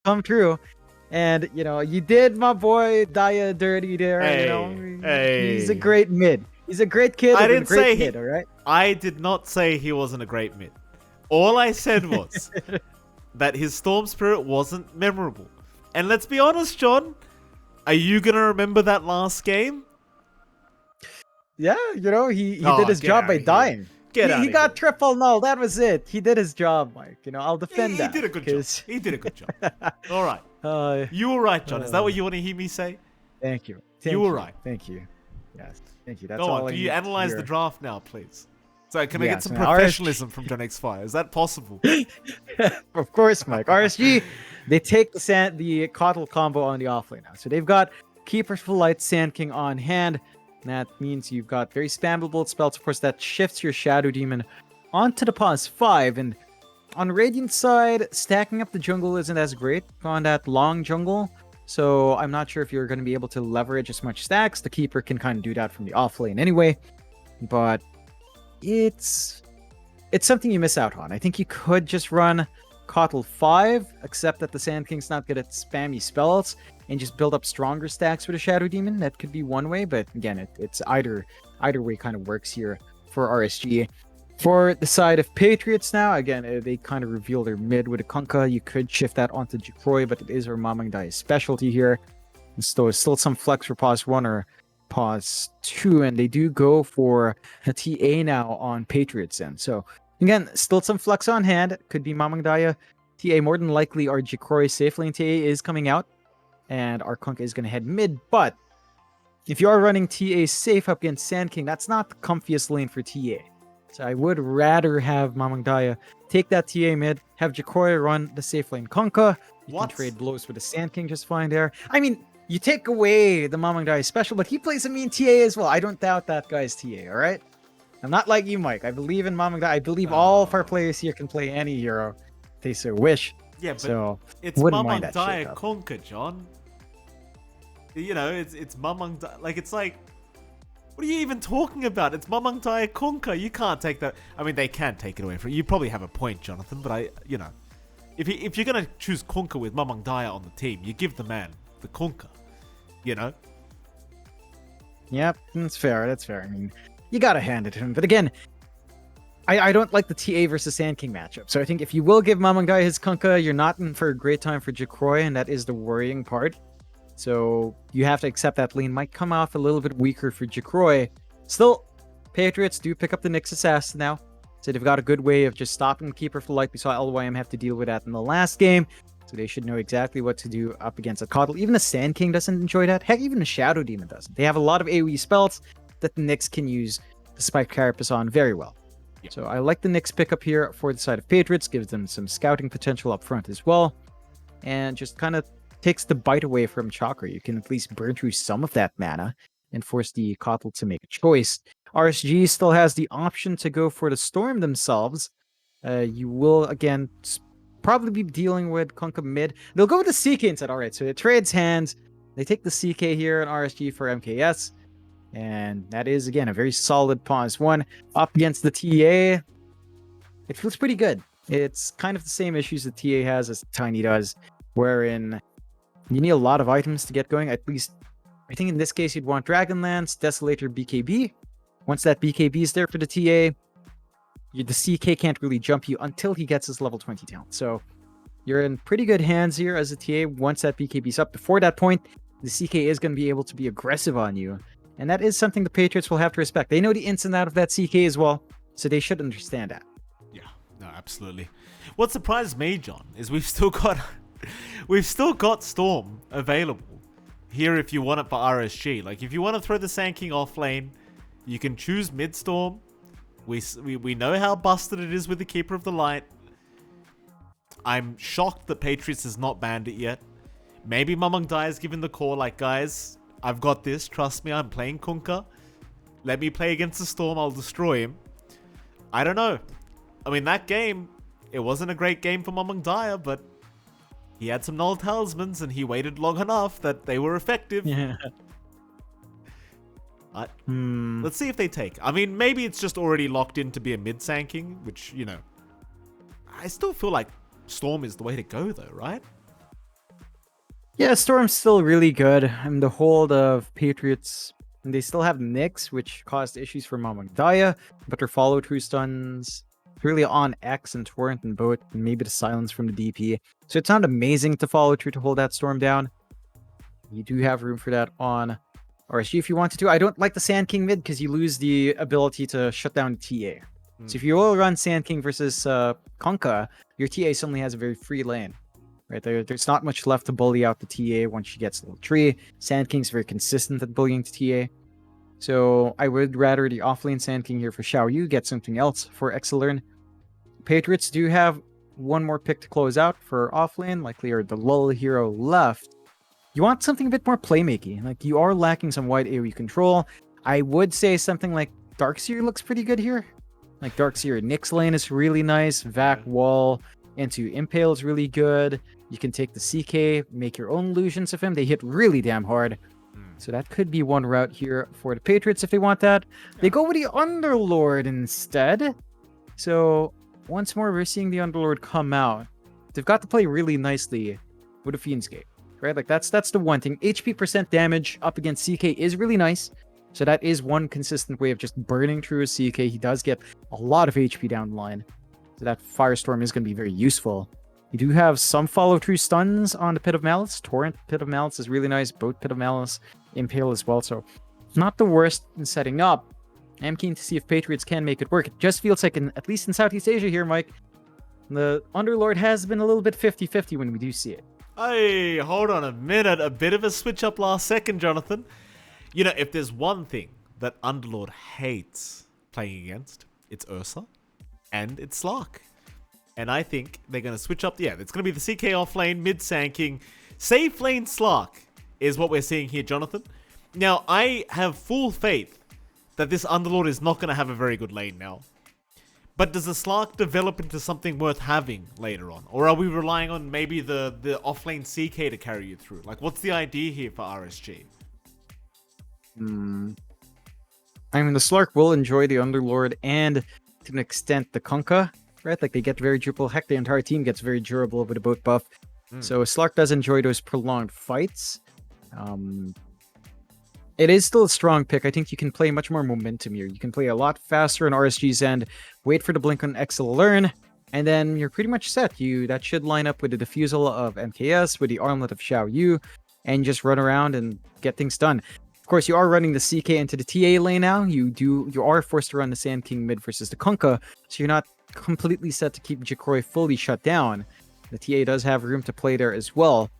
come true. And, you did my boy Daya dirty there, He's a Hey. great mid. He's a great kid I and a didn't great say mid, all right? I did not say he wasn't a great mid. All I said was that his Storm Spirit wasn't memorable. And let's be honest, John, are you gonna remember that last game? Yeah, he did Oh, his get job out by of here. dying. Get He out of here. got triple null. That was it. He did his job, Mike. I'll defend He that. did a good job. He did a good job. All right. uh, You were right, John. Is that uh, what you want to hear me say? Thank you. You were right. Thank you. Yes. Thank you. That's Go all on. I Can you need to analyze the hear. draft now, please? So can I get Yes, some man. professionalism from johnxfire? Is that possible? Of course, Mike. RSG, they take the Coddle combo on the offlane now. So they've got Keeper for Light, Sand King on hand. That means you've got very spammable spells, of course, that shifts your Shadow Demon onto the pause 5. And on Radiant side, stacking up the jungle isn't as great on that long jungle. So I'm not sure if you're going to be able to leverage as much stacks. The Keeper can kind of do that from the offlane anyway. But it's something you miss out on. I think you could just run Kotl 5, except that the Sand King's not good at spammy spells, and just build up stronger stacks with a Shadow Demon. That could be one way, but again, it's either way kind of works here for RSG. For the side of Patriots now, again, they kind of reveal their mid with a Kunkka. You could shift that onto Jukroy, but it is our Mamang Dai's specialty here. And so there's still some flex for pause 1 or pause 2, and they do go for a TA now on Patriots end. So again, still some flex on hand. Could be Mamang Daya. TA more than likely our Jukroy safe lane TA is coming out, and our Kunkka is going to head mid. But if you are running TA safe up against Sand King, that's not the comfiest lane for TA. So I would rather have Mamang Daya take that TA mid, have Jukroy run the safe lane Kunkka. You can trade blows with the Sand King just fine there. I mean, you take away the Mamang Daya special, but he plays a mean TA as well. I don't doubt that guy's TA, all right? I'm not like you, Mike. I believe in Mamang Daya. I believe all of our players here can play any hero if they so wish. Yeah, but so it's wouldn't mind Mamang that shit, Daya Conquer, John. It's Mamang Daya. Like, it's like, what are you even talking about? It's Mamang Daya Conquer. You can't take that. I mean, they can take it away from you. You probably have a point, Jonathan, but if you're going to choose Conquer with Mamang Daya on the team, you give the man the Conquer, Yep, that's fair. That's fair. I mean, you gotta hand it to him. But again, I don't like the TA versus Sand King matchup. So I think if you will give Mamang Daya his Kunkka, you're not in for a great time for Jukroy, and that is the worrying part. So you have to accept that lane might come off a little bit weaker for Jukroy. Still, Patriots do pick up the Nyx Assassin now. So they've got a good way of just stopping Keeper for Light. We saw LYM have to deal with that in the last game. So they should know exactly what to do up against a Coddle. Even the Sand King doesn't enjoy that. Heck, even the Shadow Demon doesn't. They have a lot of AoE spells that the Nyx can use to spike Carapace on very well. Yeah. So I like the Nyx pickup here for the side of Patriots. Gives them some scouting potential up front as well. And just kind of takes the bite away from Chakra. You can at least burn through some of that mana and force the Coddle to make a choice. RSG still has the option to go for the Storm themselves. You will, again, probably be dealing with Kunkka mid. They'll go with the CK instead. All right, so it trades hands. They take the CK here on RSG for MKS. And that is, again, a very solid pause 1 up against the TA. It feels pretty good. It's kind of the same issues that TA has as Tiny does, wherein you need a lot of items to get going. At least, I think in this case, you'd want Dragonlance, Desolator, BKB. Once that BKB is there for the TA, the CK can't really jump you until he gets his level 20 talent. So you're in pretty good hands here as a TA once that BKB's up. Before that point, the CK is going to be able to be aggressive on you. And that is something the Patriots will have to respect. They know the ins and outs of that CK as well, so they should understand that. Yeah, no, absolutely. What surprised me, John, is we've still got Storm available here if you want it for RSG. Like, if you want to throw the Sand King off lane, you can choose mid Storm. We know how busted it is with the Keeper of the Light. I'm shocked that Patriots has not banned it yet. Maybe Mamang Dai has given the call, like, guys, I've got this. Trust me, I'm playing Kunkka. Let me play against the Storm. I'll destroy him. I don't know. I mean, that game, it wasn't a great game for Mamang Daya, but he had some null talismans and he waited long enough that they were effective. Yeah. Let's see if they take. I mean, maybe it's just already locked in to be a mid Sand King, which, I still feel like Storm is the way to go, though, right? Yeah, Storm's still really good. And the hold of Patriots, and they still have Nyx, which caused issues for MLPDotA, but their follow-through stuns really on X and Torrent and both, and maybe the silence from the DP. So it's not amazing to follow through to hold that Storm down. You do have room for that on RSG if you wanted to. I don't like the Sand King mid because you lose the ability to shut down TA. So if you will run Sand King versus Kunkka, your TA suddenly has a very free lane. Right there's not much left to bully out the TA once she gets level 3. Sand King's very consistent at bullying the TA. So I would rather the offlane Sand King here for Xiaoyu, get something else for Exilern. Patriots do have one more pick to close out for offlane, likely are the lull hero left. You want something a bit more playmaking. Like, you are lacking some wide AoE control. I would say something like Darkseer looks pretty good here. Like Darkseer Nyx lane is really nice. Vac wall into Impale is really good. You can take the CK, make your own illusions of him. They hit really damn hard. So that could be one route here for the Patriots if they want that. They go with the Underlord instead. So once more, we're seeing the Underlord come out. They've got to play really nicely with a Fiend's Gate, right? Like that's the one thing. HP percent damage up against CK is really nice. So that is one consistent way of just burning through a CK. He does get a lot of HP down the line. So that Firestorm is going to be very useful. You do have some follow-through stuns on the Pit of Malice. Torrent Pit of Malice is really nice. Both Pit of Malice, Impale as well. So not the worst in setting up. I'm keen to see if Patriots can make it work. It just feels like, at least in Southeast Asia here, Mike, the Underlord has been a little bit 50-50 when we do see it. Hey, hold on a minute. A bit of a switch up last second, Jonathan. You know, if there's one thing that Underlord hates playing against, it's Ursa and it's Slark. And I think they're going to switch up. Yeah, it's going to be the CK off lane, mid Sand King. Safe lane Slark is what we're seeing here, Jonathan. Now, I have full faith that this Underlord is not going to have a very good lane now. But does the Slark develop into something worth having later on? Or are we relying on maybe the offlane CK to carry you through? Like, what's the idea here for RSG? I mean, the Slark will enjoy the Underlord and, to an extent, the Kunkka, right? Like, they get very durable. Heck, the entire team gets very durable with a boat buff. So Slark does enjoy those prolonged fights. It is still a strong pick. I think you can play much more momentum here. You can play a lot faster in RSG's end, wait for the blink on Exilern, and then you're pretty much set. That should line up with the Diffusal of MKS, with the Armlet of Xiaoyu, and just run around and get things done. Of course, you are running the CK into the TA lane now. You are forced to run the Sand King mid versus the Kunkka, so you're not completely set to keep Jacroy fully shut down. The TA does have room to play there as well.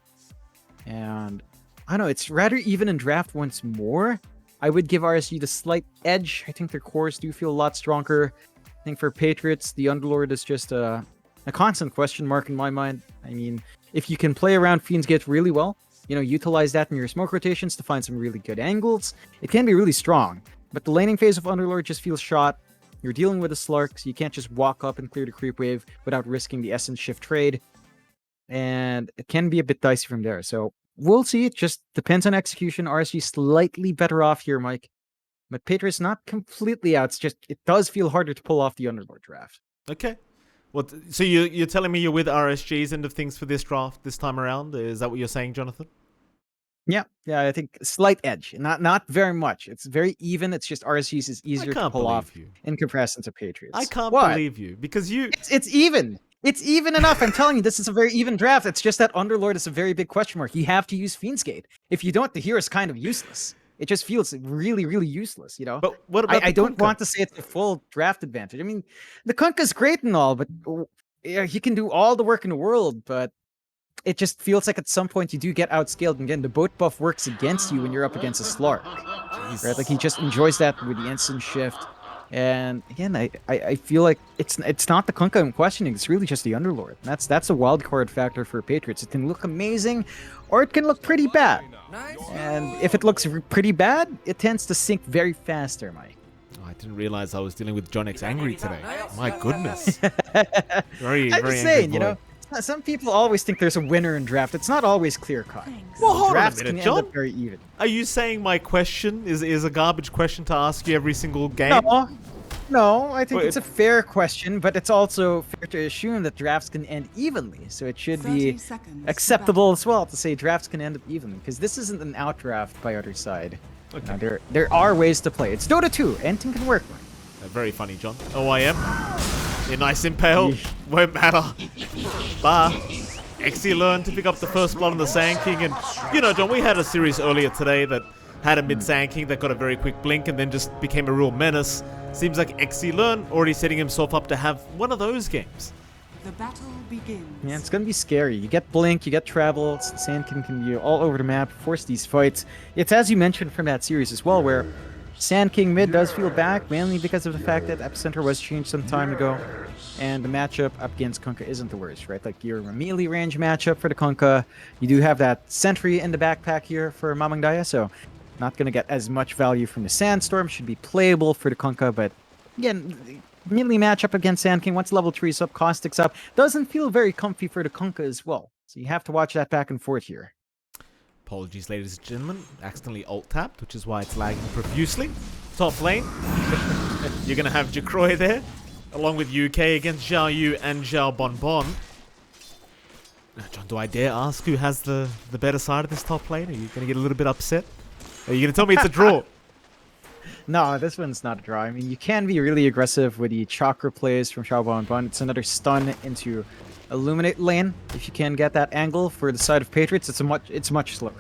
And I don't know, it's rather even in draft once more. I would give RSG the slight edge. I think their cores do feel a lot stronger. I think for Patriots, the Underlord is just a constant question mark in my mind. I mean, if you can play around Fiend's Gate really well, utilize that in your smoke rotations to find some really good angles, it can be really strong. But the laning phase of Underlord just feels shot. You're dealing with a Slark, so you can't just walk up and clear the creep wave without risking the Essence Shift trade. And it can be a bit dicey from there. So we'll see. It just depends on execution. RSG slightly better off here, Mike. But Patriots not completely out. It's just, it does feel harder to pull off the Underlord draft. Okay. Well, so you're telling me you're with RSG's end of things for this draft this time around? Is that what you're saying, Jonathan? Yeah, I think slight edge. Not very much. It's very even. It's just RSG's is easier to pull off in comparison to Patriots. I can't believe you, because It's even. It's even enough. I'm telling you, this is a very even draft. It's just that Underlord is a very big question mark. You have to use Fiend's Gate. If you don't, the hero is kind of useless. It just feels really, really useless, But what about I don't want to say it's a full draft advantage. I mean, the Kunkka's great and all, but he can do all the work in the world, but it just feels like at some point you do get outscaled. And again, the boat buff works against you when you're up against a Slark. Right? Like, he just enjoys that with the instant shift. And again, I feel like it's not the Kunkka I'm questioning. It's really just the Underlord. That's a wild card factor for Patriots. It can look amazing, or it can look pretty bad. And if it looks pretty bad, it tends to sink very fast there, Mike. Oh, I didn't realize I was dealing with John X Angry today. My goodness. Very I'm just saying, some people always think there's a winner in draft. It's not always clear cut. Well, hold Drafts on a minute, can John. end up very even. Are you saying my question is a garbage question to ask you every single game? No, I think Well, it's a fair question, but it's also fair to assume that drafts can end evenly. So it should 30 be seconds to acceptable as well to say drafts can end up evenly, because this isn't an outdraft by other side. Okay. There are ways to play. It's Dota 2. Anything can work. Very funny, John. OIM. A nice impale. Yeesh. Won't matter. Bah. XE learned to pick up the first blood on the Sand King, and you know, John, we had a series earlier today that had a mid Sand King that got a very quick blink and then just became a real menace. Seems like XE learn already setting himself up to have one of those games. The battle begins. Yeah, it's gonna be scary. You get blink, you get travel. Sand can be all over the map, force these fights. It's as you mentioned from that series as well, where Sand King mid does feel back, mainly because of the fact that Epicenter was changed some time ago, and the matchup up against Kunkka isn't the worst, right? Like, you're a melee range matchup for the Kunkka. You do have that sentry in the backpack here for Mamangdaya, so not gonna get as much value from the Sandstorm. Should be playable for the Kunkka, but again, melee matchup against Sand King, once level 3's up, Caustic's up, doesn't feel very comfy for the Kunkka as well. So you have to watch that back and forth here. Apologies, ladies and gentlemen. Accidentally alt-tapped, which is why it's lagging profusely. Top lane. You're going to have Jacroy there, along with UK against Xiao Yu and Xiao Bonbon. Now, John, do I dare ask who has the better side of this top lane? Are you going to get a little bit upset? Are you going to tell me it's a draw? No, this one's not a draw. I mean, you can be really aggressive with the chakra plays from Xiao Bonbon. It's another stun into Illuminate lane. If you can get that angle for the side of Patriots, it's much slower.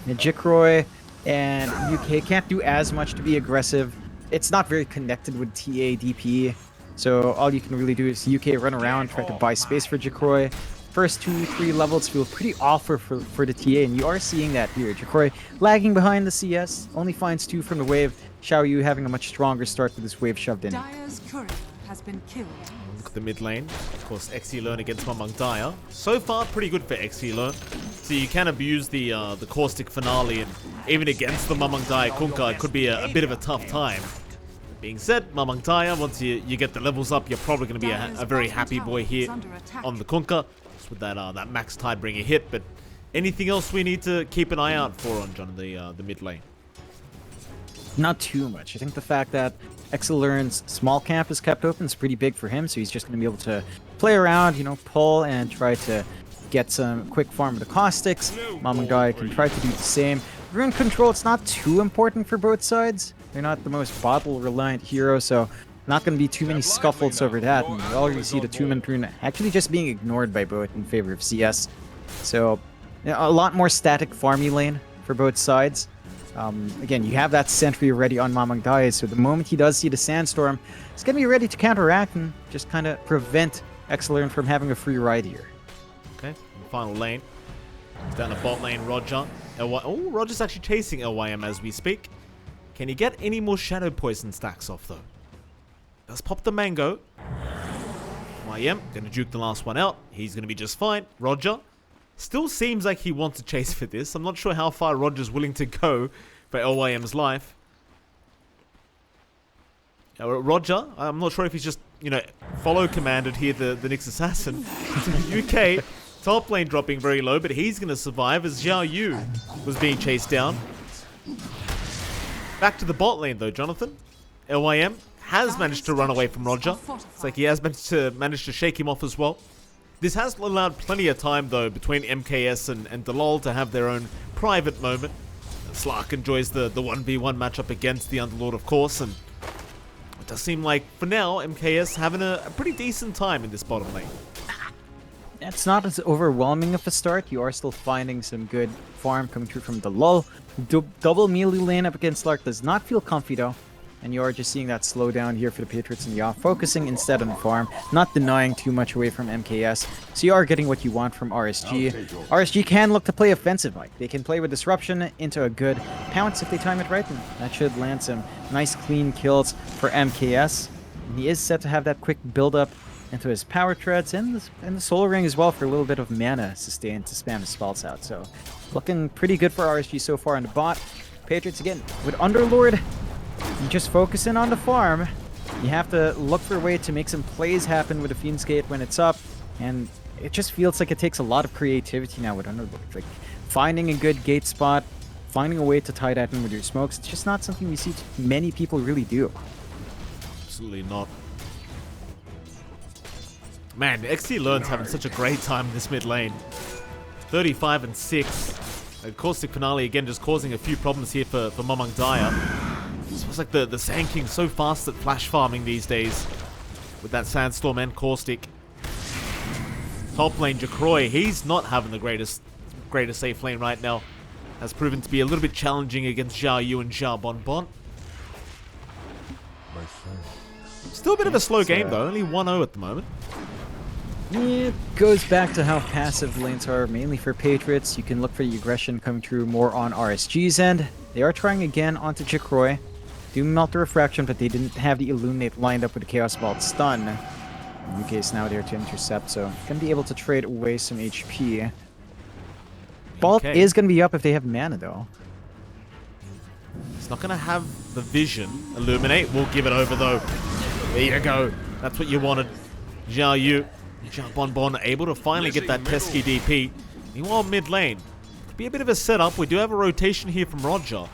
Jikroy and UK can't do as much to be aggressive. It's not very connected with TA DP, so all you can really do is UK run around, try to buy space for Jikroy. First 2-3 levels feel pretty awful for the TA, and you are seeing that here. Jikroy lagging behind the CS, only finds 2 from the wave. Xiao Yu having a much stronger start with this wave shoved in. Dire's courier has been killed. Look at the mid lane. Of course, XE Learn against Mamang Daya. So far, pretty good for XE Learn. So you can abuse the caustic finale, and even against the Mamang Daya Kunkka, it could be a bit of a tough time. Being said, Mamang Daya, once you get the levels up, you're probably going to be a very happy boy here on the Kunkka, just with that max Tidebringer hit. But anything else we need to keep an eye out for on John, the mid lane? Not too much. I think the fact that Exelern's small camp is kept open is pretty big for him, so he's just going to be able to play around, you know, pull and try to get some quick farm of the caustics. Mamangdaya can try to do the same. Rune control, it's not too important for both sides. They're not the most bottle-reliant hero, so not going to be too many scuffles over that. And you already see the 2-minute rune actually just being ignored by both in favor of CS. So, you know, a lot more static farmy lane for both sides. Again, you have that sentry already on Mamangdaya, so the moment he does see the Sandstorm, he's going to be ready to counteract and just kind of prevent Exelern from having a free ride here. Okay, final lane. It's down the bot lane, Roger. Oh, Roger's actually chasing LYM as we speak. Can he get any more Shadow Poison stacks off, though? Does pop the Mango. YM, gonna juke the last one out. He's gonna be just fine. Roger. Still seems like he wants to chase for this. I'm not sure how far Roger's willing to go for LYM's life. Roger, I'm not sure if he's just, you know, follow commanded here the Nyx Assassin. UK, top lane dropping very low, but he's going to survive as Xiao Yu was being chased down. Back to the bot lane though, Jonathan. LYM has managed to run away from Roger. It's like he has managed to shake him off as well. This has allowed plenty of time, though, between MKS and Delol to have their own private moment. Slark enjoys the 1v1 matchup against the Underlord, of course, and it does seem like, for now, MKS having a pretty decent time in this bottom lane. It's not as overwhelming of a start. You are still finding some good farm coming through from Delol. Double melee lane up against Slark does not feel comfy, though. And you are just seeing that slowdown here for the Patriots and the off, focusing instead on the farm, not denying too much away from MKS. So you are getting what you want from RSG. RSG can look to play offensive, like they can play with disruption into a good pounce if they time it right, and that should land some nice clean kills for MKS. And he is set to have that quick build up into his power treads and the soul ring as well for a little bit of mana sustain to spam his spells out. So looking pretty good for RSG so far on the bot. Patriots again with Underlord. You just focus in on the farm. You have to look for a way to make some plays happen with the Fiend's Gate when it's up. And it just feels like it takes a lot of creativity now with Underlord. Like finding a good gate spot, finding a way to tie that in with your smokes. It's just not something we see many people really do. absolutely not. Man, XC Learn's having such a great time in this mid lane. 35 and 6. Caustic Finale again just causing a few problems here for MLPDotA. It feels like the Sand King's so fast at flash farming these days. With that Sandstorm and Caustic. Top lane Jackroy, he's not having the greatest safe lane right now. Has proven to be a little bit challenging against Xiao Yu and Xiao Bonbon. Still a bit of a slow game though, only 1-0 at the moment. It goes back to how passive lanes are, mainly for Patriots. You can look for the aggression coming through more on RSG's end. They are trying again onto Jackroy. Do melt the Refraction, but they didn't have the Illuminate lined up with the Chaos Vault stun. In case now there to intercept, so gonna be able to trade away some HP. Vault is gonna be up if they have mana though. It's not gonna have the vision. Illuminate, we'll give it over though. There you go. That's what you wanted. Xiao Yu, Xiao Bonbon able to finally get that pesky DP. Meanwhile, mid lane. Could be a bit of a setup. We do have a rotation here from Roger.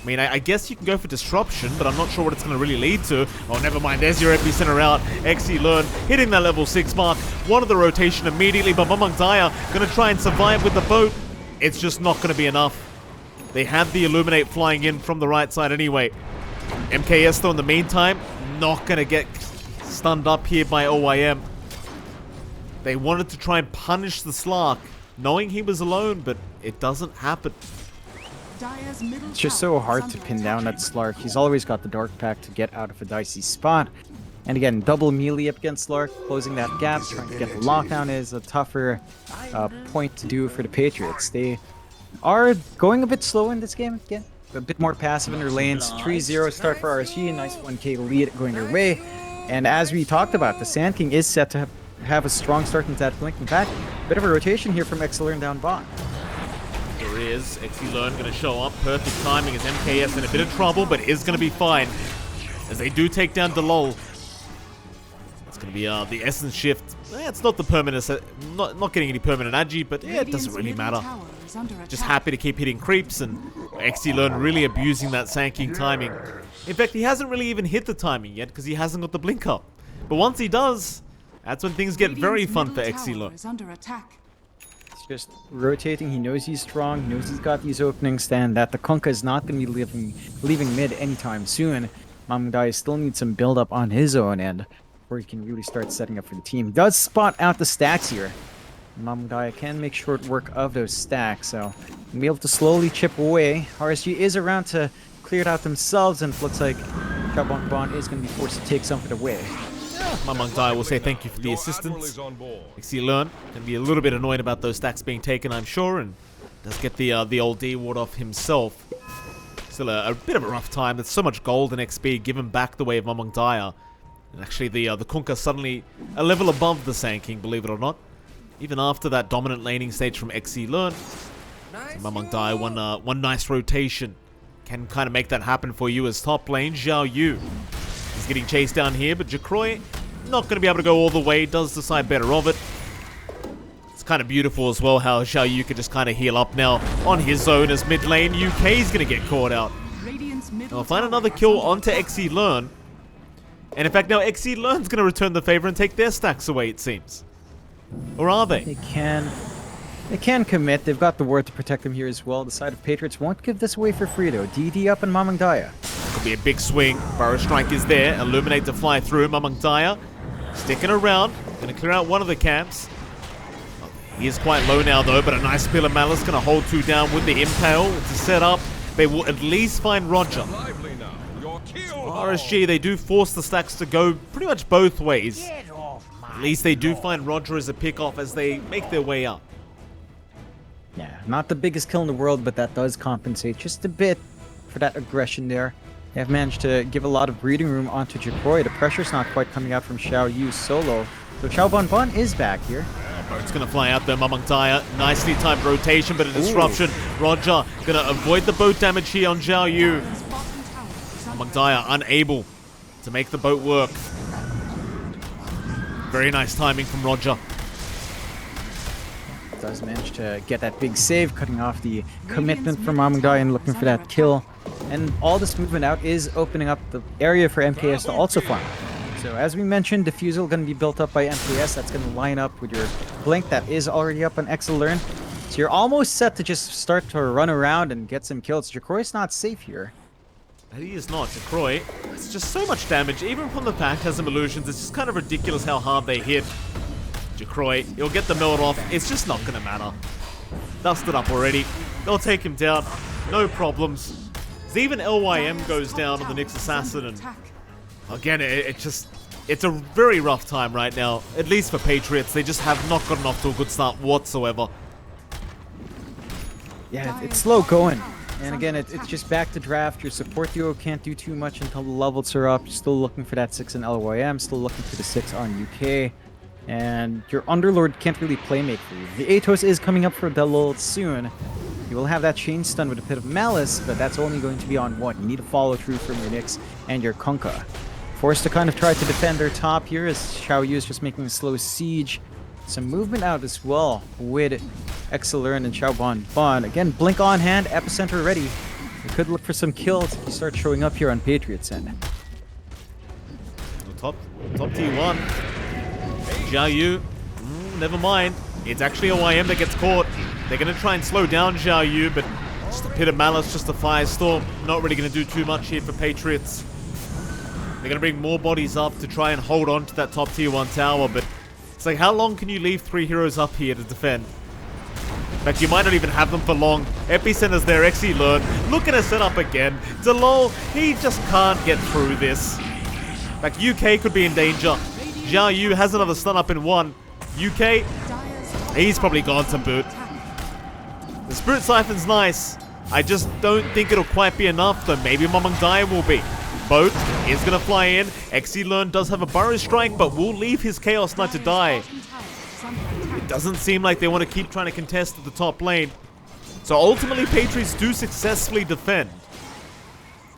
I mean, I guess you can go for Disruption, but I'm not sure what it's going to really lead to. Oh, never mind. There's your Epicenter out. XC Learn hitting that level 6 mark. Wanted the rotation immediately, but MLPDotA going to try and survive with the boat. It's just not going to be enough. They had the Illuminate flying in from the right side anyway. MKS, though, in the meantime, not going to get stunned up here by OYM. They wanted to try and punish the Slark, knowing he was alone, but it doesn't happen. It's just so hard to pin down that Slark. He's always got the Dark Pact to get out of a dicey spot. And again, double melee up against Slark, closing that gap, trying to get the lockdown is a tougher point to do for the Patriots. They are going a bit slow in this game again. A bit more passive in their lanes. 3-0 start for RSG, nice 1k lead going their way. And as we talked about, the Sand King is set to have a strong start into that blink. In fact, a bit of a rotation here from XLearn down bot. There is. XC Learn going to show up. Perfect timing as MKS in a bit of trouble, but is going to be fine. As they do take down Delol. It's going to be the Essence Shift. It's not the permanent, not getting any permanent agi, but yeah, it doesn't really matter. Just happy to keep hitting creeps, and XC Learn really abusing that Sand King timing. In fact, he hasn't really even hit the timing yet because he hasn't got the blink up. But once he does, that's when things get very fun for XC Learn. Just rotating. He knows he's strong, he knows he's got these openings, and that the Kunkka is not going to be leaving mid anytime soon. MLPDotA still needs some build up on his own end before he can really start setting up for the team. Does spot out the stacks here. MLPDotA can make short work of those stacks, so he'll be able to slowly chip away. RSG is around to clear it out themselves, and it looks like Xiao Bonbon is going to be forced to take something away. MLPDotA will say thank you for the assistance. XC Learn can be a little bit annoyed about those stacks being taken, I'm sure, and does get the old D ward off himself. Still a bit of a rough time. There's so much gold and XP given back the way of MLPDotA. And actually the Kunkka suddenly a level above the Sand King, believe it or not. Even after that dominant laning stage from XC Learn. So MLPDotA one nice rotation. Can kind of make that happen for you as top lane. Xiao Yu is getting chased down here, but Jackroy not going to be able to go all the way. Does decide better of it. It's kind of beautiful as well how Xiao Yu can just kind of heal up now on his own as mid lane. UK is going to get caught out. I'll find another kill onto XC Learn. And in fact now XC Learn's going to return the favor and take their stacks away, it seems. Or are they? They can commit. They've got the ward to protect them here as well. The side of Patriots won't give this away for free though. DD up and MLPDotA. Could be a big swing. Burrow Strike is there. Illuminate to fly through. MLPDotA sticking around. Going to clear out one of the camps. Oh, he is quite low now though, but a nice Spill of Malice going to hold two down with the Impale to set up. They will at least find Roger. RSG, they do force the stacks to go pretty much both ways. At least they do find Roger as a pick-off as they make their way up. Yeah, not the biggest kill in the world, but that does compensate just a bit for that aggression there. They have managed to give a lot of breathing room onto Jackroy. The pressure's not quite coming out from Xiao Yu solo. So Xiao Bonbon is back here. Boat's going to fly out there. MLPDotA, nicely timed rotation, but a disruption. Ooh. Roger going to avoid the boat damage here on Xiao Yu. MLPDotA unable to make the boat work. Very nice timing from Roger. Does manage to get that big save, cutting off the commitment from MLPDotA and looking for that kill. And all this movement out is opening up the area for MKS to also farm. So as we mentioned, Diffusal going to be built up by MKS. That's going to line up with your Blink that is already up on Exalearn. So you're almost set to just start to run around and get some kills. Jacroy's not safe here. He is not. Jacroy, it's just so much damage. Even from the Phantasm Illusions, it's just kind of ridiculous how hard they hit. Jacroy, he'll get the melt off. It's just not going to matter. Dusted up already. They'll take him down. No problems. Even LYM goes down on the Nyx Assassin, and again, it's a very rough time right now. At least for Patriots, they just have not gotten off to a good start whatsoever. Yeah, it's slow going. And again, it's just back to draft. Your support duo can't do too much until the levels are up. You're still looking for that 6 in LYM, still looking for the 6 on UK. And your Underlord can't really playmate for you. The Atos is coming up for Delul soon. You will have that chain stun with a Pit of Malice, but that's only going to be on one. You need to follow through from your Nyx and your Kunkka. Forced to kind of try to defend their top here as Xiao Yu is just making a slow siege. Some movement out as well with Exalearn and Xiao Ban. Again, Blink on hand, Epicenter ready. You could look for some kills if you start showing up here on Patriots end. Top T1. Xiao Yu. Never mind. It's actually a YM that gets caught. They're going to try and slow down Xiao Yu, but just a Pit of Malice, just a Firestorm. Not really going to do too much here for Patriots. They're going to bring more bodies up to try and hold on to that top tier 1 tower, but it's like, how long can you leave 3 heroes up here to defend? In fact, you might not even have them for long. Epicenter's there, Exalearn. Look at a setup again. Delul, he just can't get through this. In fact, UK could be in danger. Xiao Yu has another stun up in 1. UK, he's probably gone to boot. The Spirit Siphon's nice. I just don't think it'll quite be enough, though maybe Mamang Dai will be. Boat is going to fly in. Exalearn does have a Burrow Strike, but will leave his Chaos Knight to die. It doesn't seem like they want to keep trying to contest at the top lane. So ultimately, Patriots do successfully defend.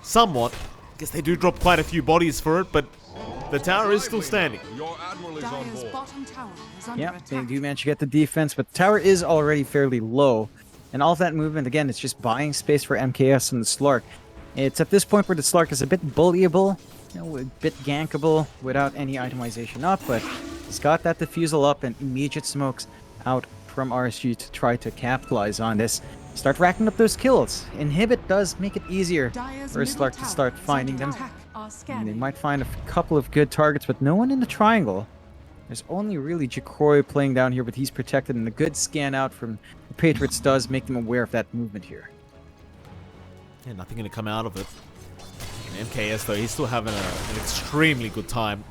Somewhat. I guess they do drop quite a few bodies for it, but the tower is still standing. Yeah, they do manage to get the defense, but the tower is already fairly low. And all of that movement, again, it's just buying space for MKS and the Slark. It's at this point where the Slark is a bit bullyable, a bit gankable without any itemization up, but he's got that Diffusal up and immediate smokes out from RSG to try to capitalize on this. Start racking up those kills. Inhibit does make it easier for a Slark to start finding them. And they might find a couple of good targets, but no one in the triangle. There's only really Jacroy playing down here, but he's protected, and a good scan out from the Patriots does make them aware of that movement here. Yeah, nothing going to come out of it. And MKS, though, he's still having an extremely good time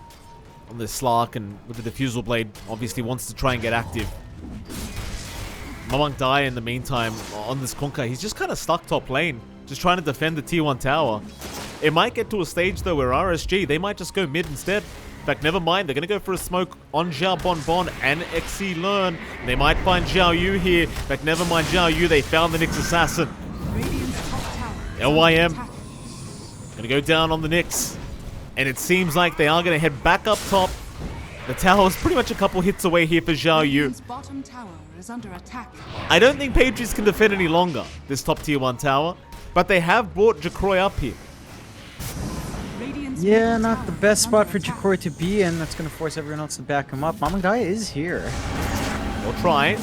on this Slark, and with the Diffusal Blade, obviously wants to try and get active. Mamang Dai, in the meantime, on this Kunkka, he's just kind of stuck top lane, just trying to defend the tier 1 tower. It might get to a stage, though, where RSG, they might just go mid instead. In fact, never mind, they're going to go for a smoke on Xiao Bon and Exalearn. They might find Xiao Yu here. In fact, never mind Xiao Yu, they found the Nyx Assassin. LYM going to go down on the Nyx. And it seems like they are going to head back up top. The tower is pretty much a couple hits away here for Xiao Yu. I don't think Patriots can defend any longer, this top tier 1 tower. But they have brought Jacroy up here. Yeah, not the best spot for Jacroy to be in. That's going to force everyone else to back him up. Mamang Dai is here. We'll try.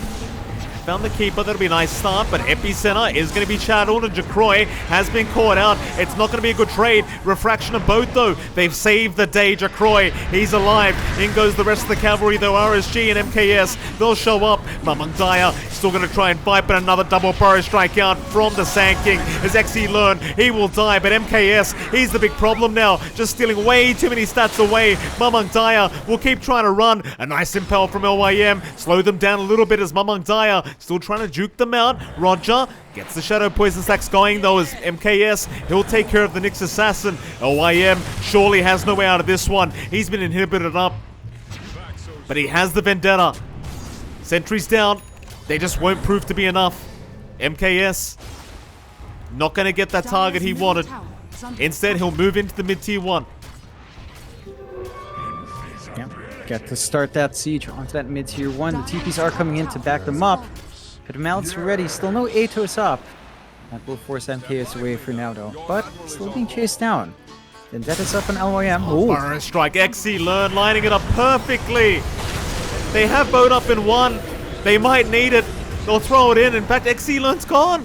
Found the keeper. That'll be a nice start, but Epicenter is going to be chattled, and Jacroy has been caught out. It's not going to be a good trade. Refraction of both, though. They've saved the day. Jacroy, he's alive. In goes the rest of the cavalry, though. RSG and MKS, they'll show up. Mamang Dai still going to try and fight, but another double Burrow Strike out from the Sand King. As Exalearn, he will die, but MKS, he's the big problem now. Just stealing way too many stats away. Mamang Dai will keep trying to run. A nice impel from LYM. Slow them down a little bit as Mamang Dai still trying to juke them out. Roger gets the Shadow Poison Stacks going, though, as MKS, he'll take care of the Nyx Assassin. LYM surely has no way out of this one. He's been inhibited up, but he has the Vendetta. Sentries down. They just won't prove to be enough. MKS not going to get that target he wanted. Instead, he'll move into the mid-tier 1. Yeah, get to start that siege onto that mid-tier 1. The TPs are coming in to back them up. But Malice ready, still no Atos up. That will force MKS away for now, though. But still being chased down. Vendettas up on LYM. Ooh. Burrow strike. XC Learn lining it up perfectly. They have boat up in one. They might need it. They'll throw it in. In fact, XC Learn's gone.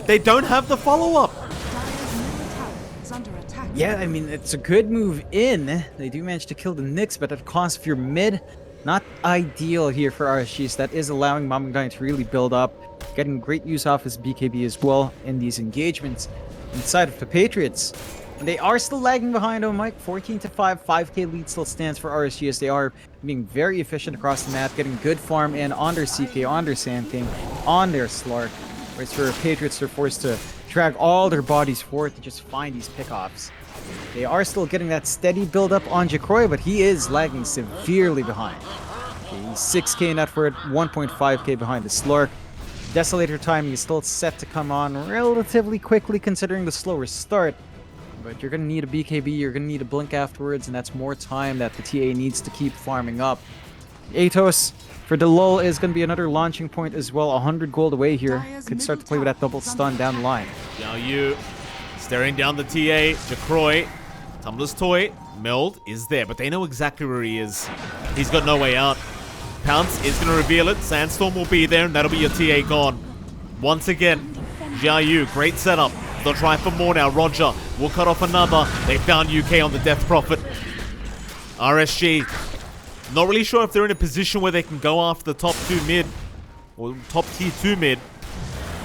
They don't have the follow-up. Dire's middle tower is under attack. Yeah, I mean, it's a good move in. They do manage to kill the Nyx, but at cost of your mid. Not ideal here for RSGs. That is allowing Mamangdai to really build up. Getting great use off his BKB as well in these engagements. Inside of the Patriots. And they are still lagging behind, oh Mike. 14-5, 5k lead still stands for RSG as they are being very efficient across the map, getting good farm in on their CK, on their Sand King, on their Slark. Whereas for Patriots, they're forced to drag all their bodies forward to just find these pickoffs. They are still getting that steady build up on Jacroy, but he is lagging severely behind. He's 6k net worth, 1.5k behind the Slark. Desolator timing is still set to come on relatively quickly considering the slower start. But you're going to need a BKB, you're going to need a blink afterwards, and that's more time that the TA needs to keep farming up. Atos for the lull is going to be another launching point as well. 100 gold away here. Could start to play with that double stun down the line. Now you staring down the TA. Jacroy, Tumbler's toy. Meld is there, but they know exactly where he is. He's got no way out. Pounce is going to reveal it. Sandstorm will be there, and that'll be your TA gone. Once again, Xiaoyu, great setup. They'll try for more now. Roger will cut off another. They found UK on the Death Prophet. RSG, not really sure if they're in a position where they can go after the top 2 mid. Or top tier 2 mid.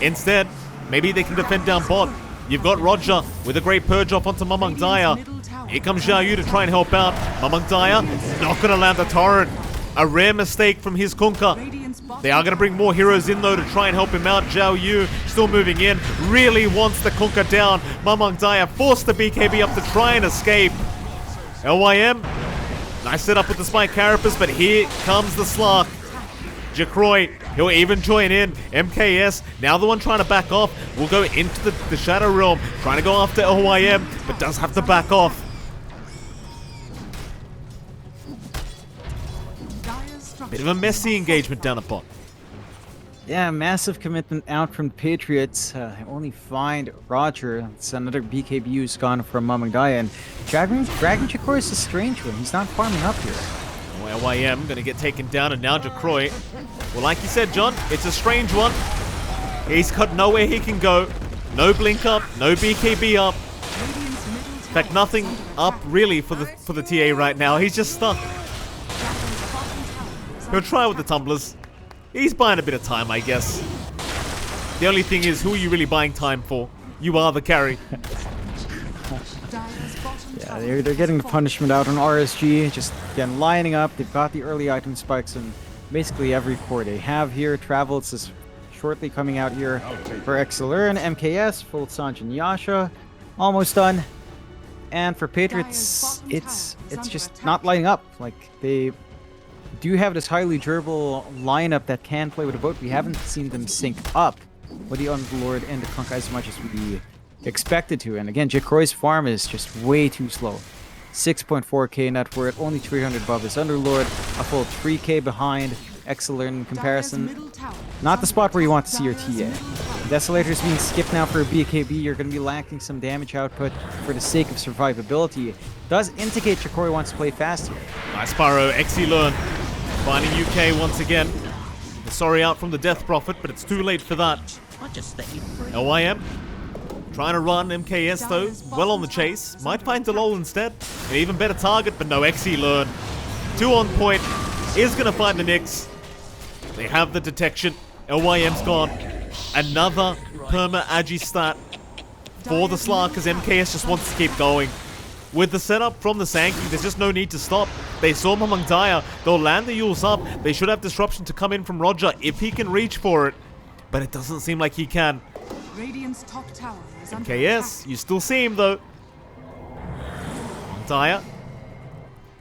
Instead, maybe they can defend down bot. You've got Roger with a great purge off onto Mamang Daya. Here comes Xiaoyu to try and help out. Mamang Daya not going to land the torrent. A rare mistake from his Kunkka. They are going to bring more heroes in though to try and help him out. Zhao Yu still moving in. Really wants the Kunkka down. Mamang Daya forced the BKB up to try and escape. LYM. Nice setup with the Spike Carapace, but here comes the Slark. Jacroy, he'll even join in. MKS, now the one trying to back off, will go into the Shadow Realm. Trying to go after LYM, but does have to back off. Bit of a messy engagement down at bot. Yeah, massive commitment out from the Patriots. They only find Roger. It's another BKB who's gone from Mamangdaya. And Dragon Jacroy is a strange one. He's not farming up here. LYM gonna get taken down, and now Jacroy. Well, like you said, John, it's a strange one. He's got nowhere he can go. No blink up, no BKB up. In fact, nothing up really for the TA right now. He's just stuck. He'll try with the tumblers. He's buying a bit of time, I guess. The only thing is, who are you really buying time for? You are the carry. Yeah, they're getting the punishment out on RSG. Just, again, lining up. They've got the early item spikes in basically every core they have here. Travels is shortly coming out here for Excelur and MKS. Full Sanj and Yasha. Almost done. And for Patriots, it's just not lining up. Like, they do have this highly durable lineup that can play with a boat. We haven't seen them sync up with the Underlord and the Kunkka as much as we expected to. And again, Jacroy's farm is just way too slow. 6.4k net worth, only 300 above his Underlord, a full 3k behind Excelur in comparison. Not the spot where you want to see your TA. Desolator's being skipped now for a BKB. You're going to be lacking some damage output for the sake of survivability. Does indicate Jacroy wants to play faster. Nice Pyro, Excelur finding UK once again. Sorry out from the Death Prophet, but it's too late for that. LYM trying to run. MKS though, well on the chase. Might find Delol instead. An even better target, but no, Excelur. 2 on point. Is going to find the Nyx. They have the detection. LYM's gone. Another perma agi stat for the Slark because MKS just wants to keep going. With the setup from the Sankey, there's just no need to stop. They saw Mamang Daya. They'll land the Yules up. They should have disruption to come in from Roger if he can reach for it. But it doesn't seem like he can. Radiant's top tower is under MKS, attack. you still see him though. Daya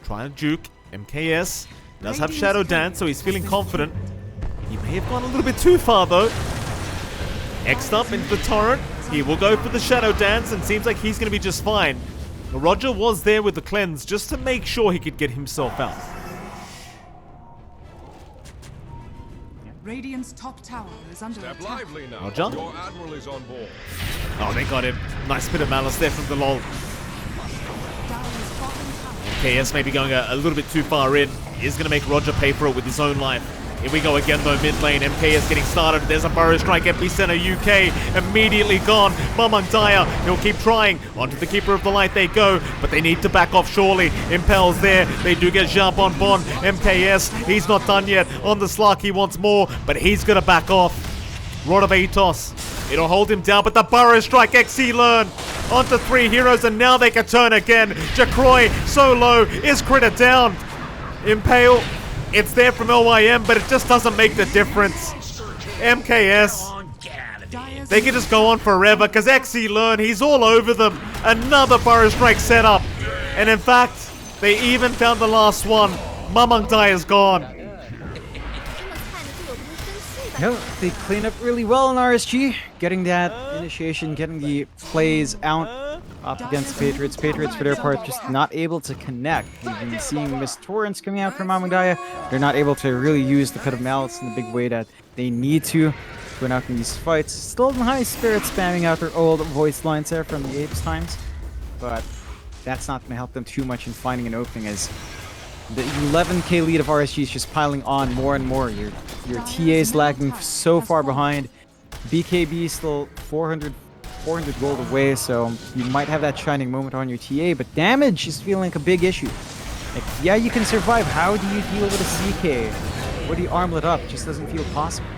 trying to juke. MKS does have Shadow Dance, so he's feeling confident. He may have gone a little bit too far though. Next up into the torrent. He will go for the Shadow Dance and seems like he's going to be just fine. Roger was there with the cleanse just to make sure he could get himself out. Radiant's top tower is under Step attack. lively now. Roger. Your admiral is on board. Oh, they got him. Nice bit of malice there from the lol. Dire's bottom tower. KS maybe going a little bit too far in. He's going to make Roger pay for it with his own life. Here we go again though, mid lane. MKS getting started. There's a Burrow Strike. Epicenter UK immediately gone. Mamangdaya, he'll keep trying. Onto the Keeper of the Light they go, but they need to back off surely. Impel's there. They do get Jump on Bon. MKS, he's not done yet. On the Slark, he wants more, but he's going to back off. Rod of Atos. It'll hold him down, but the Burrow Strike XC learn. Onto 3 heroes, and now they can turn again. Jacroy, so low, is critted down. Impale, it's there from LYM, but it just doesn't make the difference. MKS, Dire's they can just go on forever, because XC learn, he's all over them. Another Burrow Strike setup. And in fact, they even found the last one. Mamangdai is gone. No, they clean up really well in RSG, getting that initiation, getting the plays out up against the Patriots. Patriots, for their part, just not able to connect. We've been seeing Miss Torrents coming out from Mamangdaya. They're not able to really use the Pit of Malice in the big way that they need to win out in these fights. Still in high spirits, spamming out their old voice lines there from the Apes times, but that's not going to help them too much in finding an opening, as the 11k lead of RSG is just piling on more and more. Your TA is lagging so far behind. BKB still 400 gold away, so you might have that shining moment on your TA, but damage is feeling like a big issue. Like, yeah, you can survive. How do you deal with a CK? What do you armlet up? Just doesn't feel possible.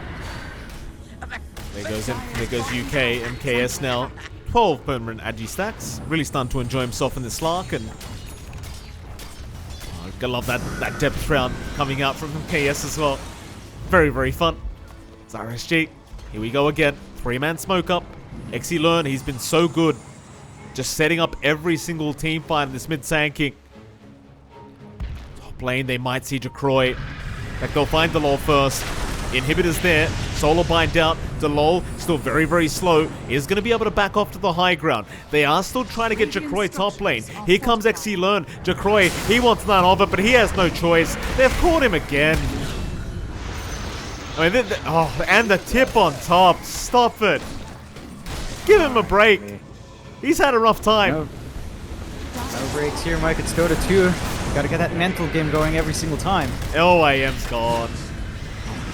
There goes UK, MKS now. 12 permanent Agi stacks. Really starting to enjoy himself in the Slark, and I love that depth round coming out from MKS as well. Very, very fun. It's RSG. Here we go again. 3-man smoke up. XE Learn, he's been so good. Just setting up every single team fight in this mid-sanking. Top lane, they might see Jacroy. In fact, they'll find the Lol first. Inhibitors there. Solar bind out. DeLol still very, very slow. Is going to be able to back off to the high ground. They are still trying to get Jacroy top lane. Here comes XE Learn. Jacroy, he wants none of it, but he has no choice. They've caught him again. I mean, oh, and the tip on top. Stop it. Give him a break. He's had a rough time. No breaks here, Mike. It's Dota 2. Gotta get that mental game going every single time. LYM's gone.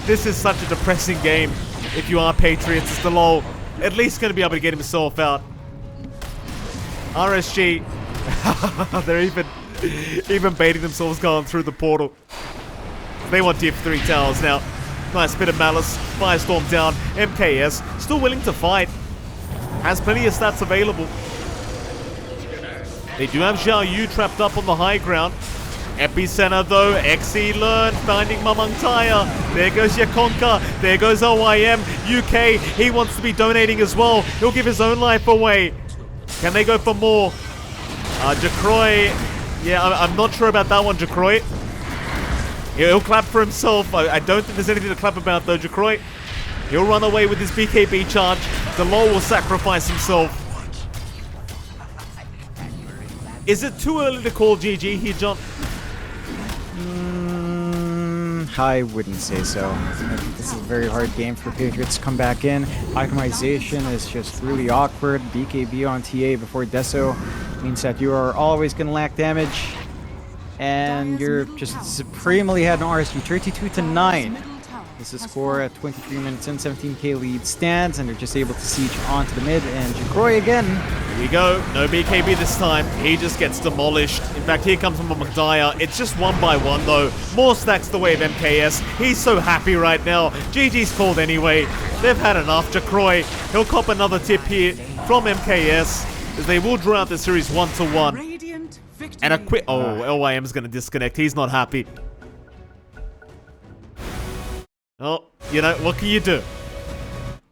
This is such a depressing game. If you are Patriots, it's the lol. At least going to be able to get himself out. RSG. They're even baiting themselves going through the portal. They want Div 3 towers now. Nice bit of malice. Firestorm down. MKS still willing to fight. Has plenty of stats available. They do have Xiao Yu trapped up on the high ground. Epicenter though, XE Learn finding Mamangdaya. There goes Yakonka. There goes LYM. UK, he wants to be donating as well. He'll give his own life away. Can they go for more? Jacroy, yeah, I'm not sure about that one, Jacroy. He'll clap for himself. I don't think there's anything to clap about though, Jacroy. He'll run away with his BKB charge. DeLol will sacrifice himself. Is it too early to call GG here, John? I wouldn't say so. I think this is a very hard game for Patriots to come back in. Itemization is just really awkward. BKB on TA before Deso means that you are always going to lack damage. And you're just supremely ahead in RSG, 32-9. This is score at 23 minutes in, 17k lead stands, and they're just able to siege onto the mid, and Jacroy again. Here we go, no BKB this time, he just gets demolished. In fact, here comes Mamangdaya. It's just one by one though, more stacks the way of MKS. He's so happy right now. GG's called anyway, they've had enough. Jacroy, he'll cop another tip here from MKS, as they will draw out the series 1-1. And a quick, oh, LYM's gonna disconnect, he's not happy. Oh, you know, what can you do?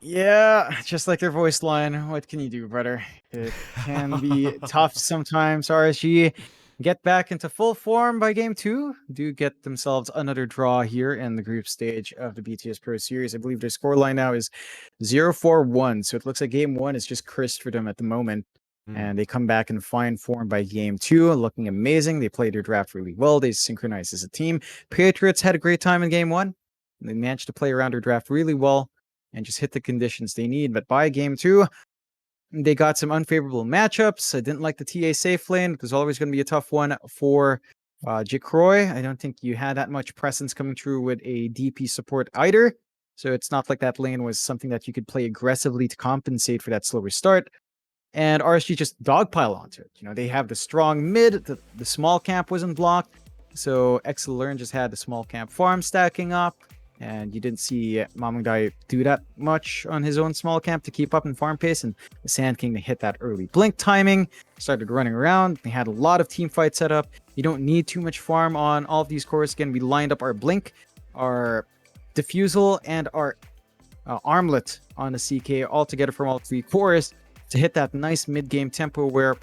Yeah, just like their voice line, what can you do, brother? It can be tough sometimes. RSG get back into full form by game 2. Do get themselves another draw here in the group stage of the BTS Pro Series. I believe their scoreline now is 0-4-1, so it looks like game 1 is just Chris for them at the moment. And they come back in fine form by game 2, looking amazing. They played their draft really well. They synchronized as a team. Patriots had a great time in game 1. They managed to play around their draft really well and just hit the conditions they need. But by game 2, they got some unfavorable matchups. I didn't like the TA safe lane. It was always going to be a tough one for Jacroy. I don't think you had that much presence coming through with a DP support either. So it's not like that lane was something that you could play aggressively to compensate for that slower start. And RSG just dogpile onto it. You know, they have the strong mid. The small camp wasn't blocked. So Exilern just had the small camp farm stacking up. And you didn't see Mamangdai do that much on his own small camp to keep up in farm pace. And the Sand King, they hit that early blink timing, started running around. They had a lot of team fights set up. You don't need too much farm on all of these cores. Again, we lined up our blink, our diffusal, and our armlet on the CK all together from all 3 cores to hit that nice mid-game tempo where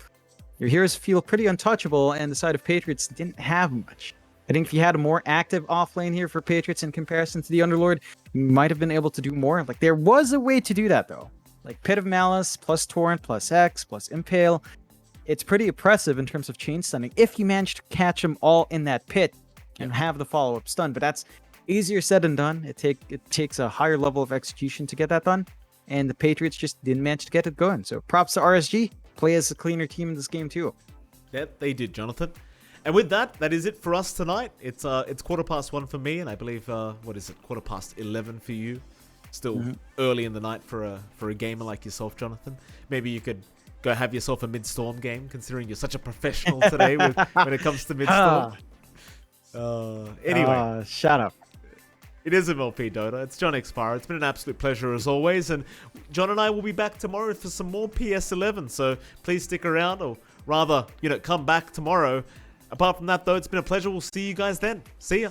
your heroes feel pretty untouchable, and the side of Patriots didn't have much. I think if you had a more active offlane here for Patriots in comparison to the Underlord, you might have been able to do more. Like, there was a way to do that, though. Like, Pit of Malice, plus Torrent, plus X, plus Impale. It's pretty oppressive in terms of chain stunning if you manage to catch them all in that pit and have the follow-up stun. But that's easier said than done. It takes a higher level of execution to get that done. And the Patriots just didn't manage to get it going. So props to RSG. Play as a cleaner team in this game, too. Yeah, they did, Jonathan. And with that, that is it for us tonight. It's 1:15 for me, and I believe, 11:15 for you. Still early in the night for a gamer like yourself, Jonathan. Maybe you could go have yourself a Midstorm game, considering you're such a professional today when it comes to Midstorm. Anyway. Shut up. It is MLPDotA. It's johnxfire. It's been an absolute pleasure as always. And John and I will be back tomorrow for some more PS11. So please stick around, or rather, come back tomorrow. Apart from that, though, it's been a pleasure. We'll see you guys then. See ya.